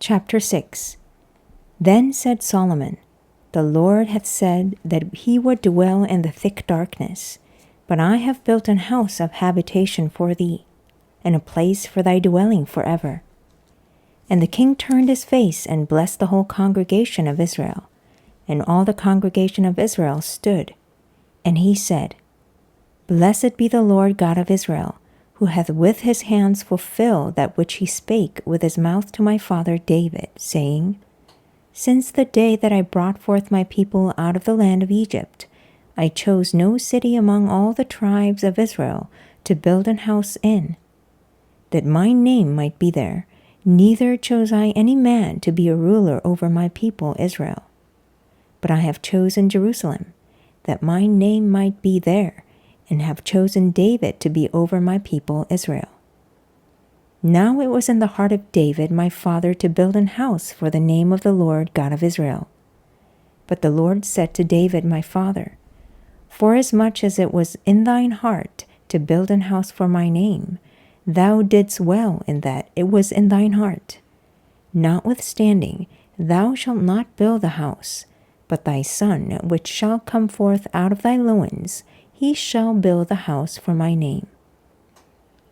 Chapter 6. Then said Solomon, The Lord hath said that he would dwell in the thick darkness, but I have built an house of habitation for thee, and a place for thy dwelling forever. And the king turned his face and blessed the whole congregation of Israel. And all the congregation of Israel stood. And he said, Blessed be the Lord God of Israel, who hath with his hands fulfilled that which he spake with his mouth to my father David, saying, Since the day that I brought forth my people out of the land of Egypt, I chose no city among all the tribes of Israel to build an house in, that my name might be there, neither chose I any man to be a ruler over my people Israel. But I have chosen Jerusalem, that my name might be there, and have chosen David to be over my people Israel. Now it was in the heart of David my father to build an house for the name of the Lord God of Israel. But the Lord said to David my father, Forasmuch as it was in thine heart to build an house for my name, thou didst well in that it was in thine heart. Notwithstanding, thou shalt not build the house, but thy son, which shall come forth out of thy loins, he shall build the house for my name.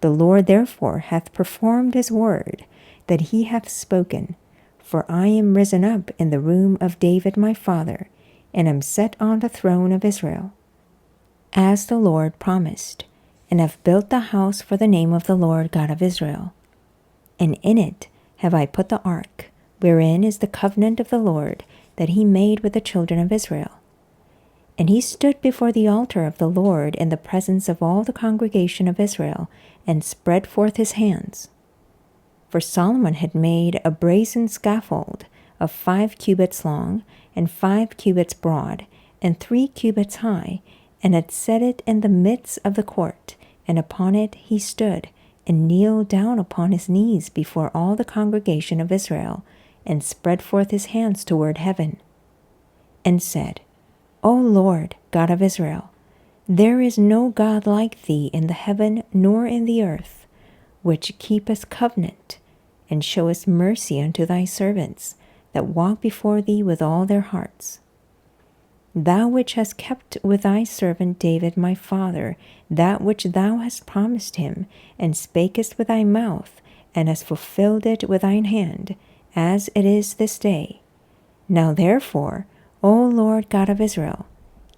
The Lord therefore hath performed his word that he hath spoken, for I am risen up in the room of David my father, and am set on the throne of Israel, as the Lord promised, and have built the house for the name of the Lord God of Israel. And in it have I put the ark, wherein is the covenant of the Lord that he made with the children of Israel. And he stood before the altar of the Lord in the presence of all the congregation of Israel, and spread forth his hands. For Solomon had made a brazen scaffold of 5 cubits long, and 5 cubits broad, and 3 cubits high, and had set it in the midst of the court, and upon it he stood, and kneeled down upon his knees before all the congregation of Israel, and spread forth his hands toward heaven, and said, O Lord, God of Israel, there is no God like thee in the heaven nor in the earth, which keepest covenant, and showest mercy unto thy servants, that walk before thee with all their hearts. Thou which hast kept with thy servant David my father that which thou hast promised him, and spakest with thy mouth, and hast fulfilled it with thine hand, as it is this day. Now therefore, O Lord God of Israel,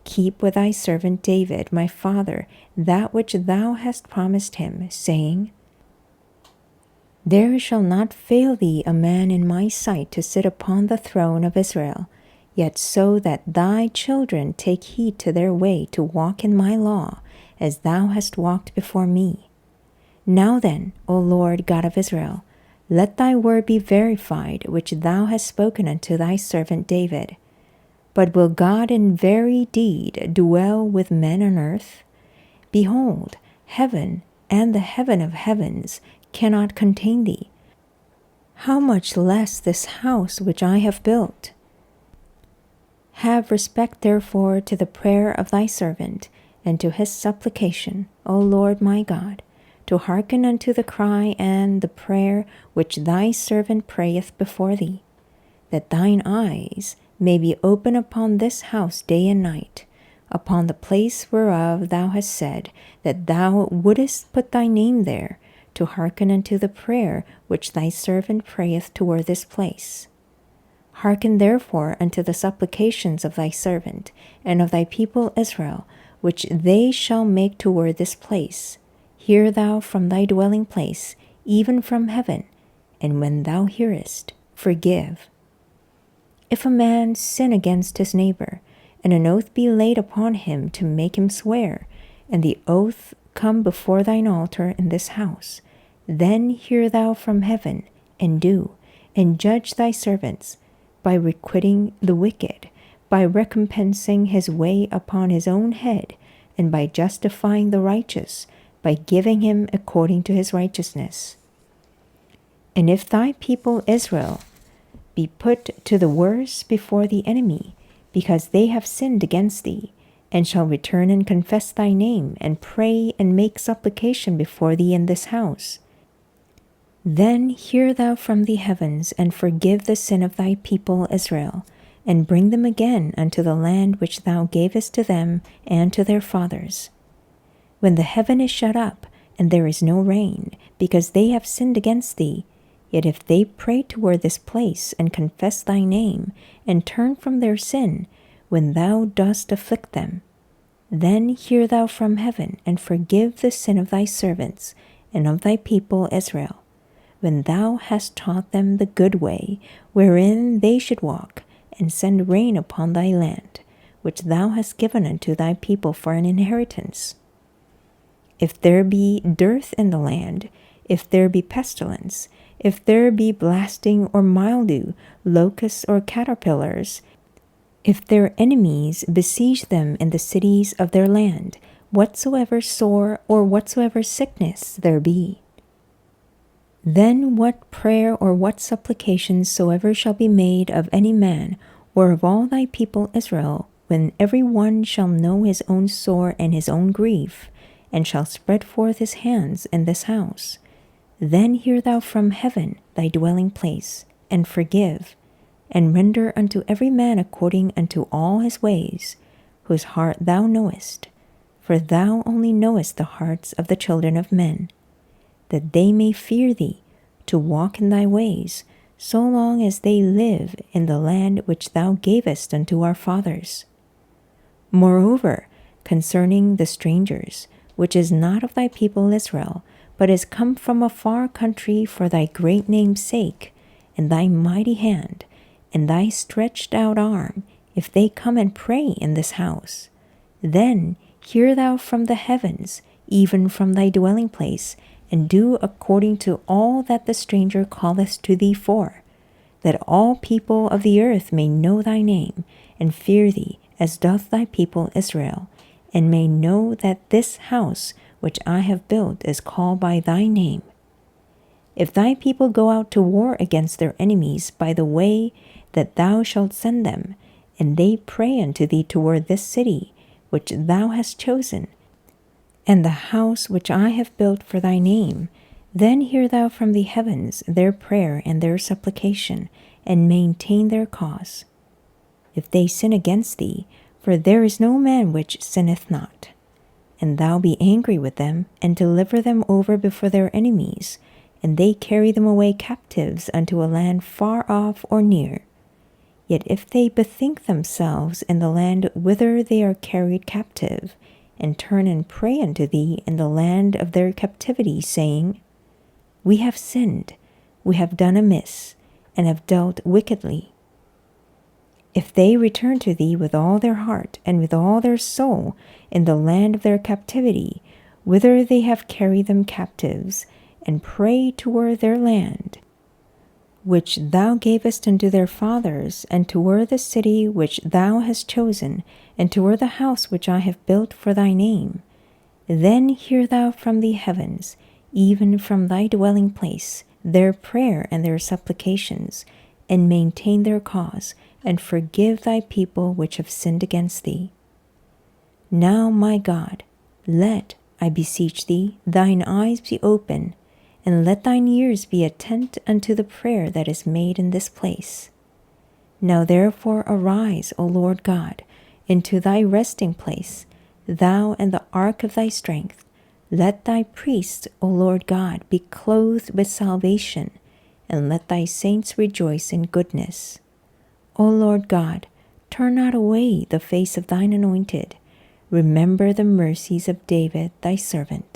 keep with thy servant David my father that which thou hast promised him, saying, There shall not fail thee a man in my sight to sit upon the throne of Israel, yet so that thy children take heed to their way to walk in my law, as thou hast walked before me. Now then, O Lord God of Israel, let thy word be verified, which thou hast spoken unto thy servant David. But will God in very deed dwell with men on earth? Behold, heaven and the heaven of heavens cannot contain thee. How much less this house which I have built? Have respect therefore to the prayer of thy servant, and to his supplication, O Lord my God, to hearken unto the cry and the prayer which thy servant prayeth before thee, that thine eyes may be open upon this house day and night, upon the place whereof thou hast said that thou wouldest put thy name there, to hearken unto the prayer which thy servant prayeth toward this place. Hearken therefore unto the supplications of thy servant, and of thy people Israel, which they shall make toward this place. Hear thou from thy dwelling place, even from heaven, and when thou hearest, forgive. If a man sin against his neighbor, and an oath be laid upon him to make him swear, and the oath come before thine altar in this house, then hear thou from heaven, and do, and judge thy servants, by requiting the wicked, by recompensing his way upon his own head, and by justifying the righteous, by giving him according to his righteousness. And if thy people Israel be put to the worse before the enemy, because they have sinned against thee, and shall return and confess thy name, and pray and make supplication before thee in this house, Then hear thou from the heavens, and forgive the sin of thy people Israel, and bring them again unto the land which thou gavest to them and to their fathers. When the heaven is shut up, and there is no rain, because they have sinned against thee, yet if they pray toward this place, and confess thy name, and turn from their sin, when thou dost afflict them, then hear thou from heaven, and forgive the sin of thy servants, and of thy people Israel, when thou hast taught them the good way wherein they should walk, and send rain upon thy land, which thou hast given unto thy people for an inheritance. If there be dearth in the land, if there be pestilence, if there be blasting or mildew, locusts or caterpillars, if their enemies besiege them in the cities of their land, whatsoever sore or whatsoever sickness there be, then what prayer or what supplication soever shall be made of any man, or of all thy people Israel, when every one shall know his own sore and his own grief, and shall spread forth his hands in this house, then hear thou from heaven thy dwelling place, and forgive, and render unto every man according unto all his ways, whose heart thou knowest, for thou only knowest the hearts of the children of men, that they may fear thee, to walk in thy ways, so long as they live in the land which thou gavest unto our fathers. Moreover, concerning the strangers, which is not of thy people Israel, but is come from a far country for thy great name's sake, and thy mighty hand, and thy stretched out arm, if they come and pray in this house, then hear thou from the heavens, even from thy dwelling place, and do according to all that the stranger calleth to thee for, that all people of the earth may know thy name, and fear thee, as doth thy people Israel, and may know that this house which I have built is called by thy name. If thy people go out to war against their enemies by the way that thou shalt send them, and they pray unto thee toward this city which thou hast chosen, and the house which I have built for thy name, then hear thou from the heavens their prayer and their supplication, and maintain their cause. If they sin against thee, for there is no man which sinneth not, and thou be angry with them, and deliver them over before their enemies, and they carry them away captives unto a land far off or near, yet if they bethink themselves in the land whither they are carried captive, and turn and pray unto thee in the land of their captivity, saying, We have sinned, we have done amiss, and have dealt wickedly. If they return to thee with all their heart and with all their soul in the land of their captivity, whither they have carried them captives, and pray toward their land, which thou gavest unto their fathers, and toward the city which thou hast chosen, and toward the house which I have built for thy name, then hear thou from the heavens, even from thy dwelling place, their prayer and their supplications, and maintain their cause, and forgive thy people which have sinned against thee. Now, my God, let, I beseech thee, thine eyes be open, and let thine ears be attent unto the prayer that is made in this place. Now therefore arise, O Lord God, into thy resting place, thou and the ark of thy strength. Let thy priests, O Lord God, be clothed with salvation, and let thy saints rejoice in goodness. O Lord God, turn not away the face of thine anointed. Remember the mercies of David thy servant.